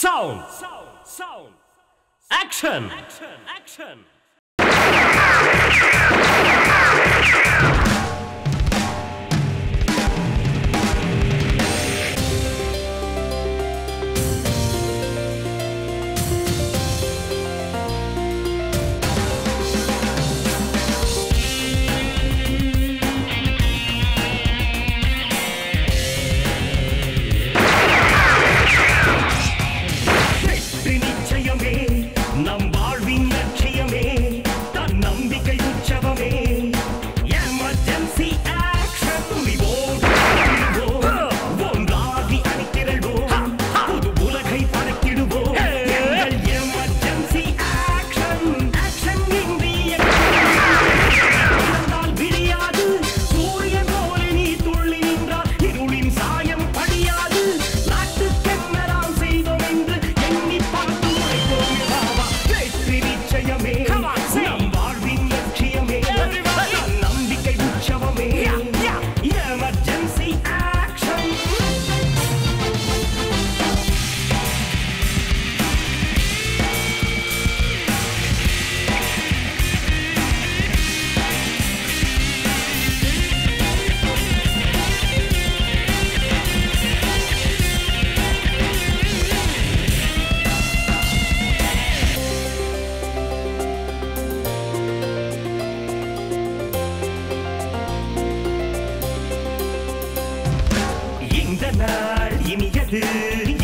Sound. Action.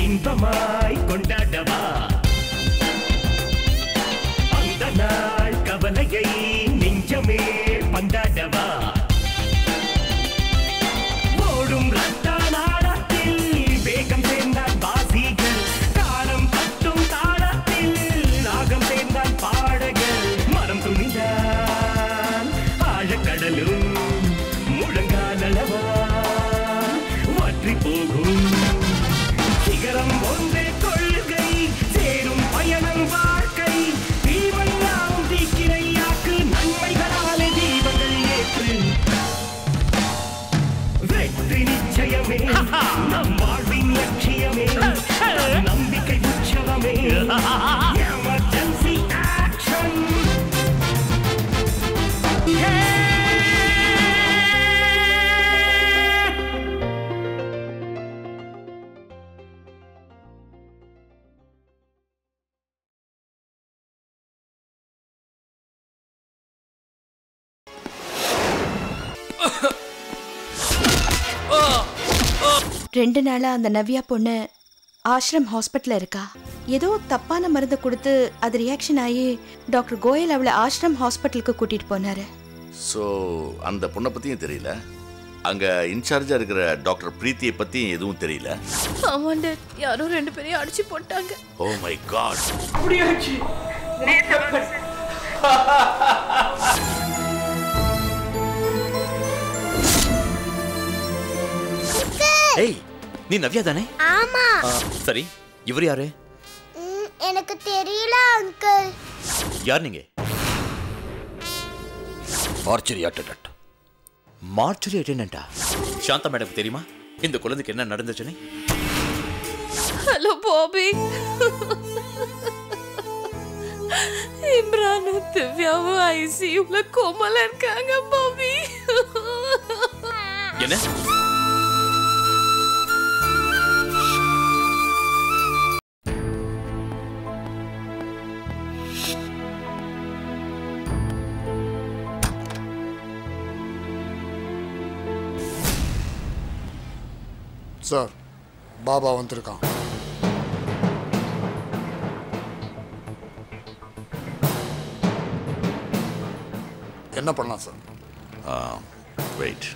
இன்பமாய் கொண்டாடவா அந்த நாள் கவலையை நெஞ்சமே பந்தாடவா ஓடும் ரத்த நாடத்தில் வேகம் சேர்ந்தால் வாசிகள் காலம் பட்டும் தாளத்தில் ராகம் சேர்ந்தால் பாடகள் மனம் துணிந்தால் ஆழக்கடலும் முழங்காலளவா வற்றி போகும் சிகரம் ஒன்றே கொள்கை சேரும் பயணம் வாழ்க்கை தீவெல்லாம் தீக்கிரையாக்கு நன்மைகளாலே தீபங்கள் ஏற்று வெற்றி நிச்சயமே நம் வாழ்வின் லட்சியமே நம்பிக்கை உற்சவமே எமர்ஜென்சி ஆக்ஷன் ரெண்டு நாளா அந்த நவ்யா பொண்ணு ஆஷ்ரம் ஹாஸ்பிட்டல்ல இருக்கா. ஏதோ தப்பான மருந்து கொடுத்து அது ரியாக்ஷன் ஆகி டாக்டர் கோயல் அவளை ஆஷ்ரம் ஹாஸ்பிட்டலுக்கு கூட்டிட்டு போனாரு. ஸோ அந்த பொண்ணை பத்தியும் தெரியல, அங்க இன்சார்ஜா இருக்கிற டாக்டர் பிரீத்தியை பத்தியும் எதுவும் தெரியல. ஆமாண்ட, யாரோ ரெண்டு பேரையும் அடிச்சு போட்டாங்க. Oh my god. அப்படியாச்சு. ஏய், நீ நவ்யா தானே? ஆமா. சரி, இவர் யாரு? எனக்கு தெரியல அங்கிள். யார் நீங்க? Mortuary attendant. மார்ச்சரி அட்டெண்டன்ட்டா? சாந்தா மேடம் தெரியுமா இந்த குழந்தைக்கு என்ன நடந்துச்சுன்னு? Hello Bobby. இம்ரானும் திவ்யாவும் ஐசியூல கோமால இருக்காங்க பாபி. என்ன? சார், பாபா வந்திருக்கான். என்ன பண்ணலாம் சார்? வெயிட்,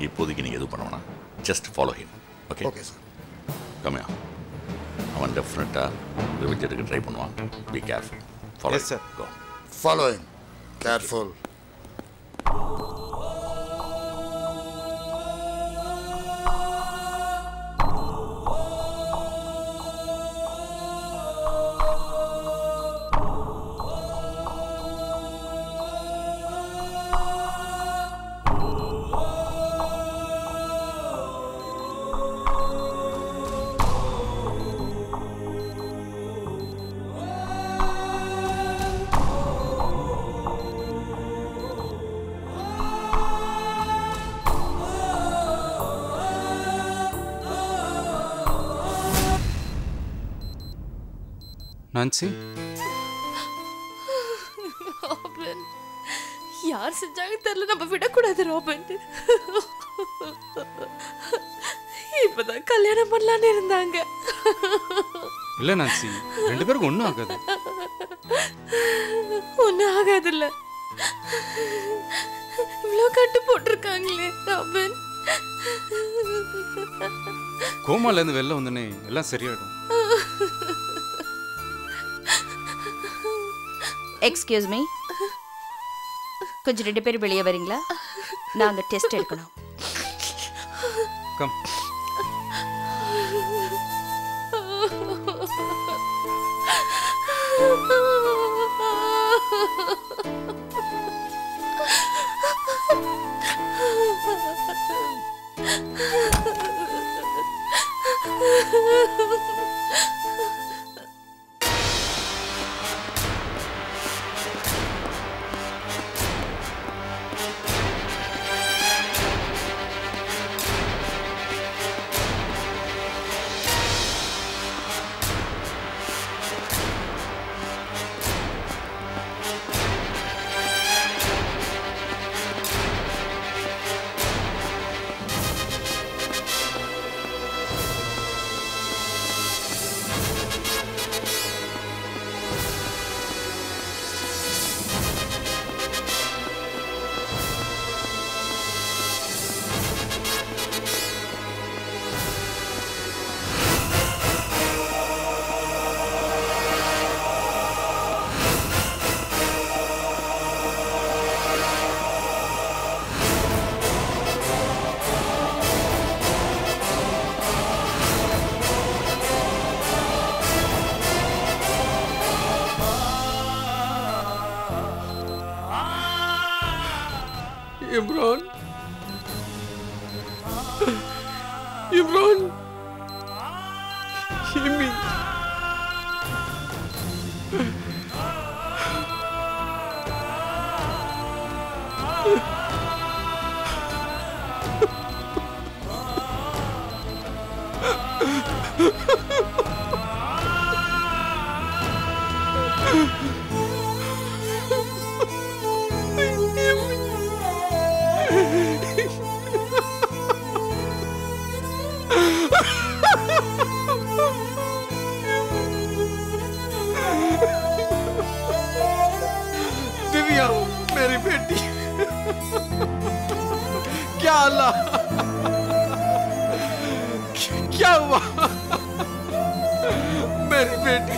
இப்போதைக்கு நீங்க எதுவும் பண்ண வேணாம். Just follow him. Okay? Okay sir. கம்மியா, அவன் டெஃபினட்டா ரிவெஞ்ச் எடுக்க ட்ரை பண்ணுவான். Be careful. Follow sir. Go. Follow him. Careful. Nancy ராபன், யார் செஞ்சாங்க தெரியல, நம்ம விடக்கூடாது ராபன். இப்பதான் கல்யாணம் பண்ணலான்னு இருந்தாங்க. இல்ல நான்சி, 2 பேருக்கு ஒன்றும் ஆகாது. ஒன்னும் ஆகாது இல்ல. இவ்வளோ கட்டு போட்டிருக்காங்களே ராபன். கோமால இருந்து வெளில வந்தனே எல்லாம் சரியாயிடும். எக்ஸ்கியூஸ் மீ, கொஞ்சம் 2 பேர் வெளியே வரீங்களா? நாங்க டெஸ்ட் எடுக்கணும். கம். इमरान, इमरान, हिमी, दिव्या मेरी बेटी, क्या अल्लाह, क्या हुआ मेरी बेटी?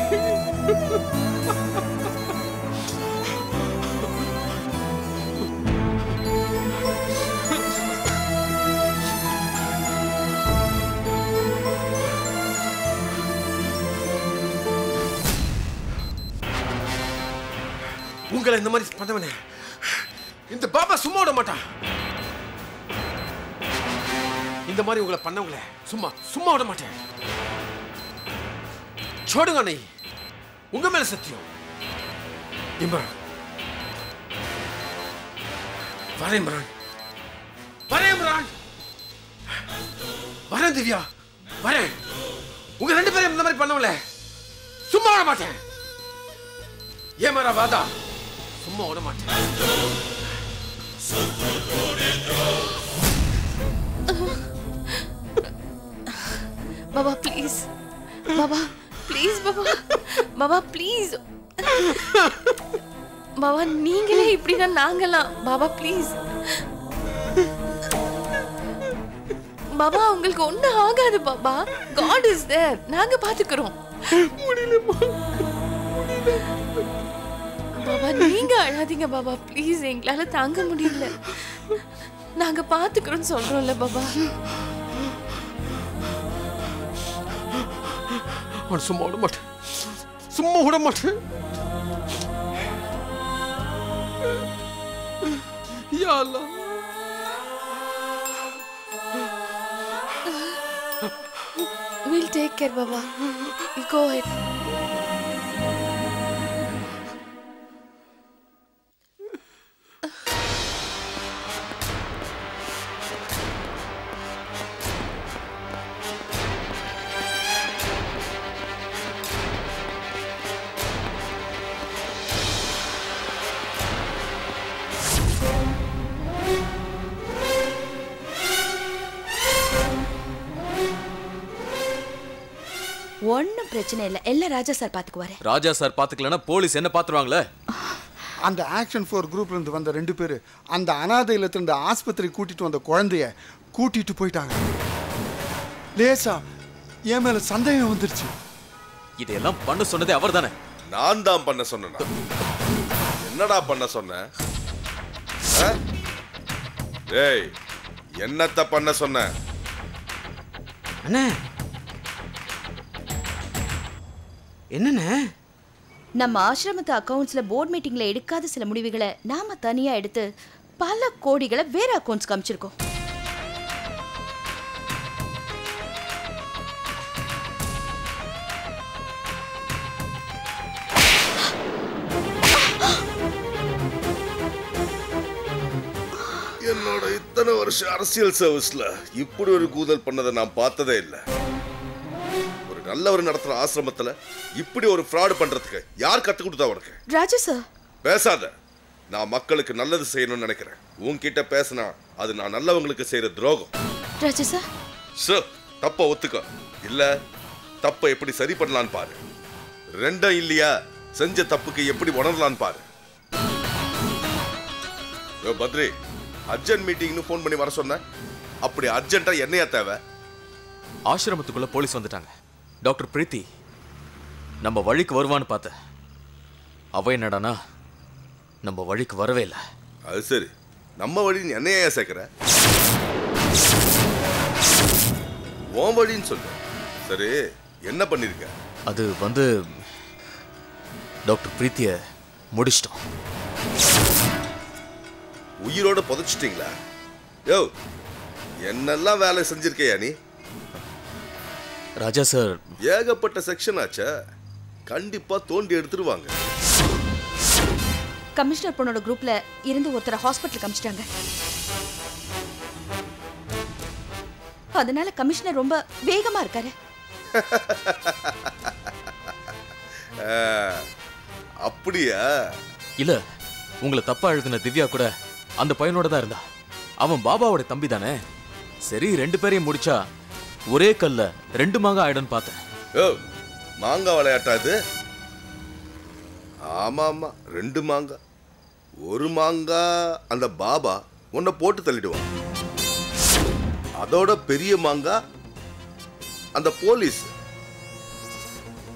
உங்களை இந்த மாதிரி பண்ணவனே இந்த பாபா சும்மா விட மாட்டான். இந்த மாதிரி உங்களை பண்ணவங்கள சும்மா விட மாட்டேன். छोड़ूंगा नहीं, உங்க மேல சத்தியம். இம்ரான், வரேன் இம்ரான், வரேன் இம்ரான், வரேன் திவ்யா, வரேன். உங்க 2 பேரும் இந்த மாதிரி பண்ணவங்கள சும்மா விட மாட்டேன். ये मेरा वादा, சும்மா விட மாட்டேன். Baba please, Baba please, Baba please, Baba நீங்களே இப்படின்னா நாங்கலாம். பாபா ப்ளீஸ், பாபா உங்களுக்கு ஒன்றும் ஆகாது பாபா. காட் இஸ் தேர், நாங்க பாத்துக்கிறோம். பாபா நீங்க அழாதீங்க பாபா ப்ளீஸ், எங்களால தாங்க முடியல. நாங்க பாத்துக்கிறோம் சொல்றோம்ல பாபா. சும்மா விட மாட்டேன், சும்மா விட மாட்டேன். யா அல்லாஹ், we'll take care baba, you go ahead. ஒன்றும் பிரச்சனை இல்லை, எல்லாம் ராஜா சார் பார்த்துக்குவாரு. ராஜா சார் பாத்துக்கலன்னா போலீஸ் என்ன பாத்துருவாங்களே. அந்த ஆக்ஷன் 4 குரூப்ல இருந்து வந்த 2 பேர் அந்த அனாதை இல்லத்திலிருந்து ஆஸ்பத்திரி கூட்டிட்டு வந்த குழந்தைய கூட்டிட்டு போயிட்டாங்க. லேசா என் மேல சந்தேகம் வந்துருச்சு. இதெல்லாம் பண்ண சொன்னதே அவர் தானே? நான் தான் பண்ண சொன்னேன். என்னடா பண்ண சொன்ன? ஏய், என்னத்த பண்ண சொன்ன? அண்ணே என்னண்ணே? நம்ம ஆசிரமத்து அக்கவுண்ட்ஸ்ல போர்ட் மீட்டிங்ல எடுக்காத சில முடிவுகளை நாம தனியா எடுத்து பல கோடிகளை வேற அக்கவுண்ட்ஸ் காமிச்சிருக்கோம். என்னோட இத்தனை வருஷம் அரசியல் சர்வீஸ்ல இப்படி ஒரு கூதல் பண்ணதை நான் பார்த்ததே இல்லை. ஒரு நல்லவர் நடத்துற ஆசிரமத்துல இப்படி ஒரு ஃப்ராட் பண்றதுக்கு யார் கத்து கொடுத்தா உனக்கு? ராஜா சார் பேசாத. நான் மக்களுக்கு நல்லது செய்யணும்னு நினைக்கிறேன். உன்கிட்ட பேசினா அது நான் நல்லவங்களுக்கு செய்யற துரோகம். ராஜா சார், சார், தப்ப ஒத்துக்க. இல்ல தப்ப எப்படி சரி பண்ணலான்னு பாரு. ரெண்டும் இல்லையா, செஞ்ச தப்புக்கு எப்படி உணரலான்னு பாரு. பத்ரி, அர்ஜென்ட் மீட்டிங்னு போன் பண்ணி வர சொன்ன. அப்படி அர்ஜென்ட்டா என்னையா தேவை? ஆசிரமத்துக்குள்ள போலீஸ் வந்துட்டாங்க. டாக்டர் பிரீத்தி நம்ம வழிக்கு வருவான்னு பார்த்த. அவ என்னடானா நம்ம வழிக்கு வரவே இல்லை. அது சரி, நம்ம வழின்னு என்னையா சேர்க்கிற? உன் வழின்னு சொல்லு. சரி, என்ன பண்ணிருக்க? அது வந்து டாக்டர் பிரீத்திய முடிச்சிட்டோம். உயிரோட புதைச்சிட்டீங்களா? யோ, என்னெல்லாம் வேலை செஞ்சிருக்கையா நீ? ராஜா சார், ஏகப்பட்ட செக்ஷன் ஆச்சா, கண்டிப்பா தோண்டி எடுத்துருவாங்க. கமிஷனர் பொண்ணோட குரூப்ல இருந்து ஒருத்தரை ஹாஸ்பிட்டலுக்கு அனுப்பிச்சிட்டாங்க. அதனால கமிஷனர் ரொம்ப வேகமா இருக்காரு. அப்படியா? இல்ல, உங்களை தப்பா எழுதின திவ்யா கூட அந்த பையனோட தான் இருந்தா. அவன் பாபாவோட தம்பி தானே. சரி, 2 பேரையும் முடிச்சா ஒரே கல்ல 2 மாங்காய் ஆயிடும்னு பார்த்தேன். ஓ, மாங்காய் விளையாட்டா இது? ஆமா ஆமா, 2 மாங்காய். ஒரு மாங்காய் அந்த பாபா உன்னை போட்டு தள்ளிடுவான். அதோட பெரிய மாங்காய் அந்த போலீஸ்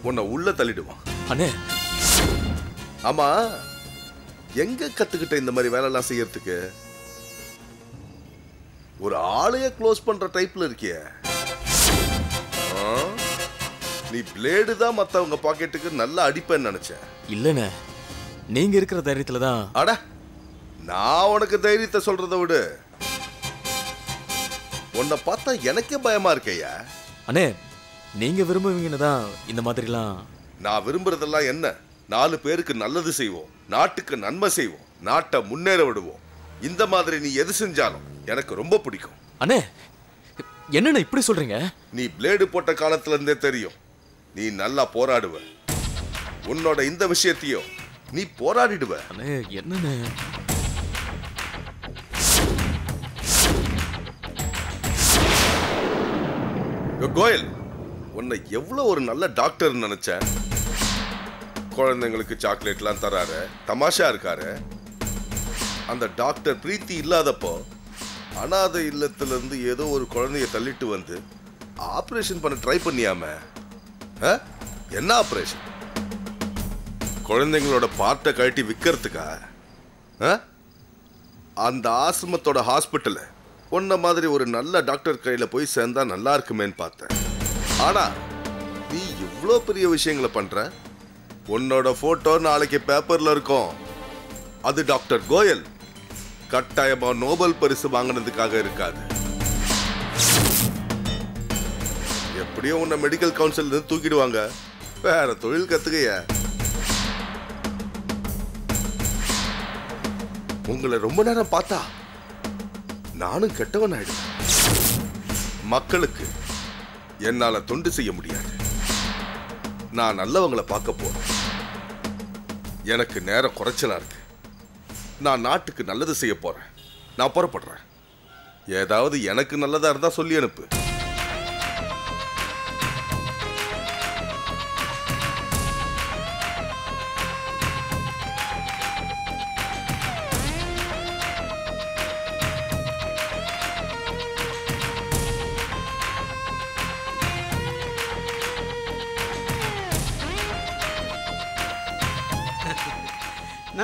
உன்னை உள்ள தள்ளிடுவான். அண்ணே, ஆமா, எங்க கத்துக்கிட்ட இந்த மாதிரி வேலை எல்லாம் செய்யறதுக்கு? ஒரு ஆளைய க்ளோஸ் பண்ற டைப்ல இருக்கிய. நீ பிளேடு தான் மத்தவங்க பாக்கெட்டுக்கு நல்லா அடிப்பேன்னு நினைச்சேன். இல்லண்ணே, நீங்க இருக்கிற தைரியத்துல தான். அட, நான் உனக்கு தைரியத்தை சொல்றதை விடு, உன்னை பார்த்தா எனக்கே பயமா இருக்கையா. அண்ணே, நீங்க விரும்புவீங்கன்னு தான் இந்த மாதிரிலாம். நான் விரும்புறதெல்லாம் என்ன? 4 பேருக்கு நல்லது செய்வோம், நாட்டுக்கு நன்மை செய்வோம், நாட்டை முன்னேற விடுவோம். இந்த மாதிரி நீ எது செஞ்சாலும் எனக்கு ரொம்ப பிடிக்கும். அண்ணே, என்னண்ணே இப்படி சொல்றீங்க? நீ பிளேடு போட்ட காலத்துல இருந்தே தெரியும், நீ நல்லா போராடுவ. உன்னோட இந்த விஷயத்தையும் நீ போராடிடுவ. அண்ணே, என்னண்ணே? கோயல், உன்னை எவ்வளவு ஒரு நல்ல டாக்டர் நினைச்சேன். குழந்தைங்களுக்கு சாக்லேட்லாம் தராரு, தமாஷா இருக்காரு. அந்த டாக்டர் பிரீத்தி இல்லாதப்போ அனாதை இல்லத்திலிருந்து ஏதோ ஒரு குழந்தைய தள்ளிட்டு வந்து ஆபரேஷன் பண்ண ட்ரை பண்ணியாம. என்ன ஆபரேஷன்? குழந்தைங்களோட பார்ட்டை கழட்டி விற்கிறதுக்கா? அந்த ஆசிரமத்தோட ஹாஸ்பிட்டல் உன்ன மாதிரி ஒரு நல்ல டாக்டர் கையில போய் சேர்ந்தா நல்லா இருக்குமேன்னு பார்த்தேன். ஆனா நீ இவ்வளோ பெரிய விஷயங்களை பண்ற. உன்னோட போட்டோ நாளைக்கு பேப்பர்ல இருக்கும். அது டாக்டர் கோயல் கட்டாயமா நோபல் பரிசு வாங்கினதுக்காக இருக்காது. எப்படியும் உன்னை மெடிக்கல் கவுன்சில் இருந்து தூக்கிடுவாங்க. வேற தொழில் கத்துக்கைய. உங்களை ரொம்ப நேரம் பார்த்தா நானும் கெட்டவன் ஆயிடுவேன். மக்களுக்கு என்னால தொண்டு செய்ய முடியாது. நான் நல்லவங்களை பார்க்க போறேன். எனக்கு நேரம் குறைச்சலா இருக்கு. நான் நாட்டுக்கு நல்லது செய்ய போறேன். நான் புறப்படுறேன். ஏதாவது எனக்கு நல்லதா இருந்தா சொல்லி அனுப்பு.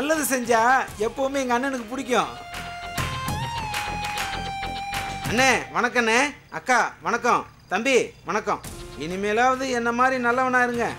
நல்லது செஞ்சா எப்பவுமே எங்க அண்ணனுக்கு பிடிக்கும். அண்ணே வணக்கண்ணே. அக்கா வணக்கம். தம்பி வணக்கம். இனிமேலாவது என்ன மாதிரி நல்லவனா இருங்க.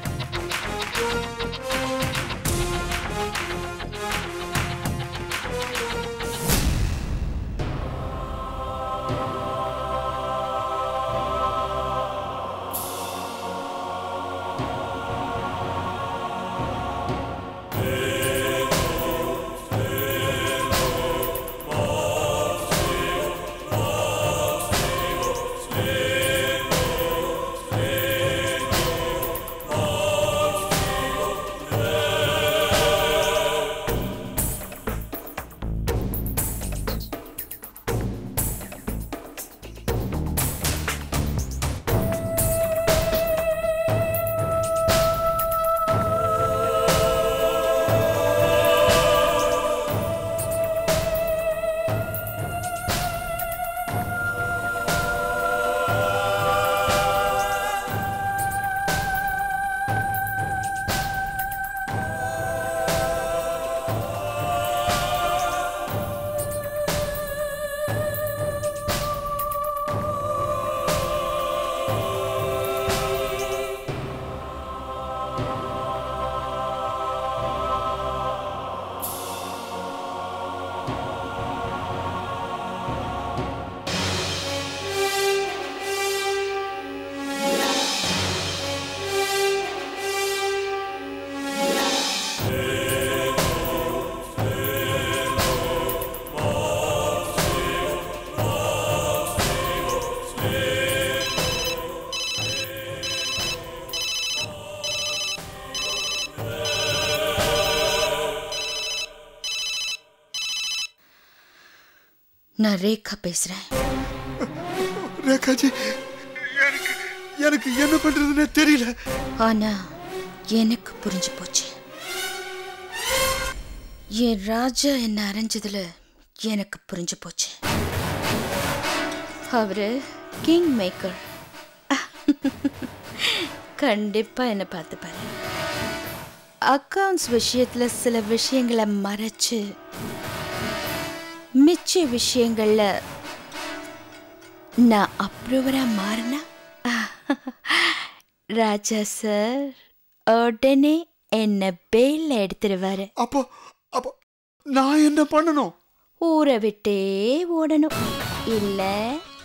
நான் ரேகா பேசுறேன். ரேகாஜி, எனக்கு என்ன பண்றதுன்னு தெரியல. ஆனா எனக்கு புரிஞ்சு போச்சு. என் ராஜா என்ன அரைஞ்சதுல எனக்கு புரிஞ்சு போச்சு. அவரு கிங் மேக்கர். கண்டிப்பா என்ன பார்த்துப்பாரு. அக்கவுண்ட்ஸ் விஷயத்துல சில விஷயங்களை மறைச்சு மிச்ச விஷயங்கள்ல நான் அப்ரூவரா மாறினா ராஜா சார் உடனே என்ன பெயில எடுத்துருவாரு. அப்போ நான் என்ன பண்ணணும்? ஊரை விட்டே ஓடணும், இல்ல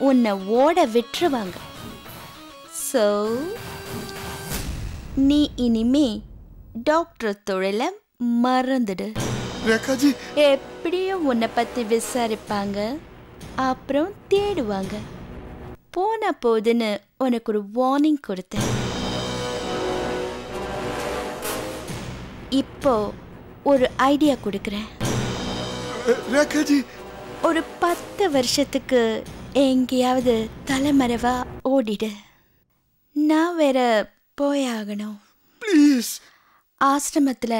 உன்னை ஓட விட்டுருவாங்க. சோ நீ இனிமே டாக்டர் தொழிலை மறந்துடு. ரேகாஜி, எப்படியும் உன்னை பத்தி விசாரிப்பாங்க, அப்புறம் தேடுவாங்க. போன போதுன்னு உனக்கு ஒரு வார்னிங் கொடுத்தேன். இப்போ ஒரு ஐடியா கொடுக்குறேன். ரேகாஜி, ஒரு 10 வருஷத்துக்கு எங்கேயாவது தலைமறைவா ஓடிடு. நான் வேற போயாகணும். ப்ளீஸ். ஆசிரமத்தில்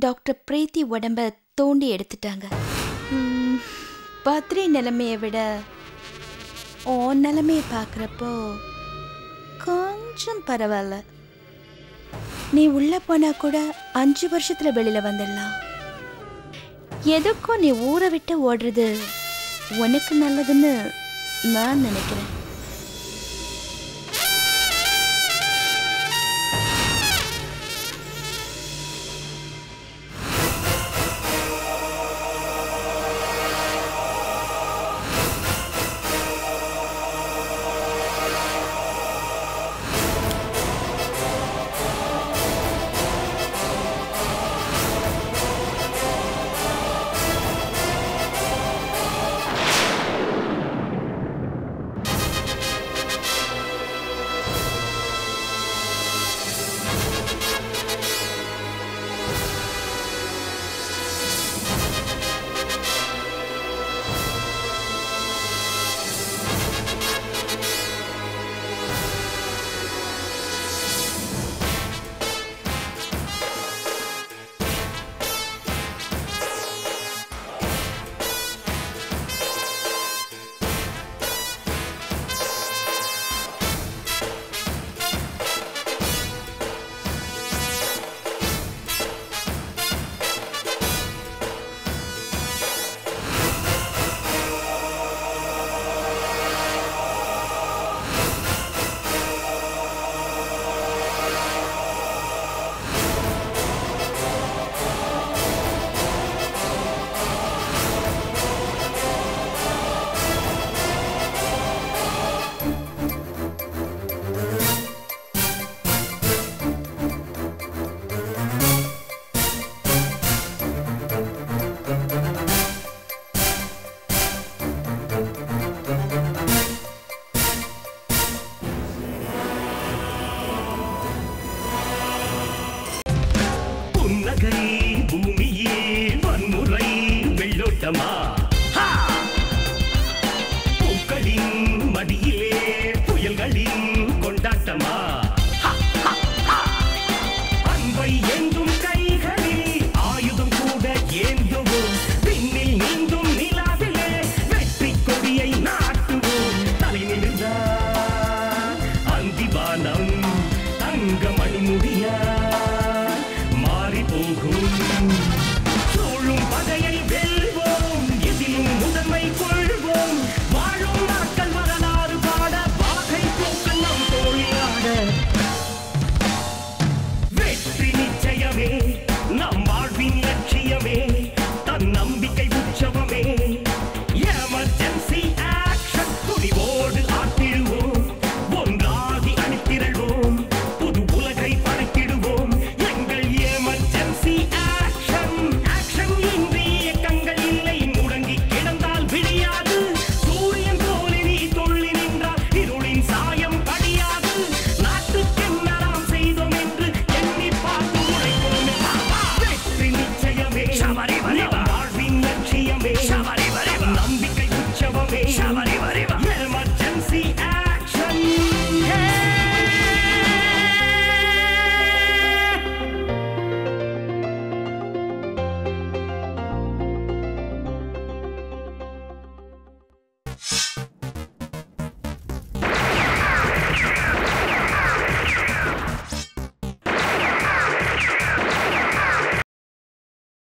டாக்டர் பிரீத்தி உடம்ப தோண்டி எடுத்துட்டாங்க. பத்ரி நிலைமையை விட உன் நிலைமையை பார்க்குறப்போ கொஞ்சம் பரவாயில்ல. நீ உள்ள போனா கூட 5 வருஷத்துல வெளியில வந்துடலாம். எதுக்கும் நீ ஊரை விட்டு ஓடுறது உனக்கு நல்லதுன்னு நான் நினைக்கிறேன்.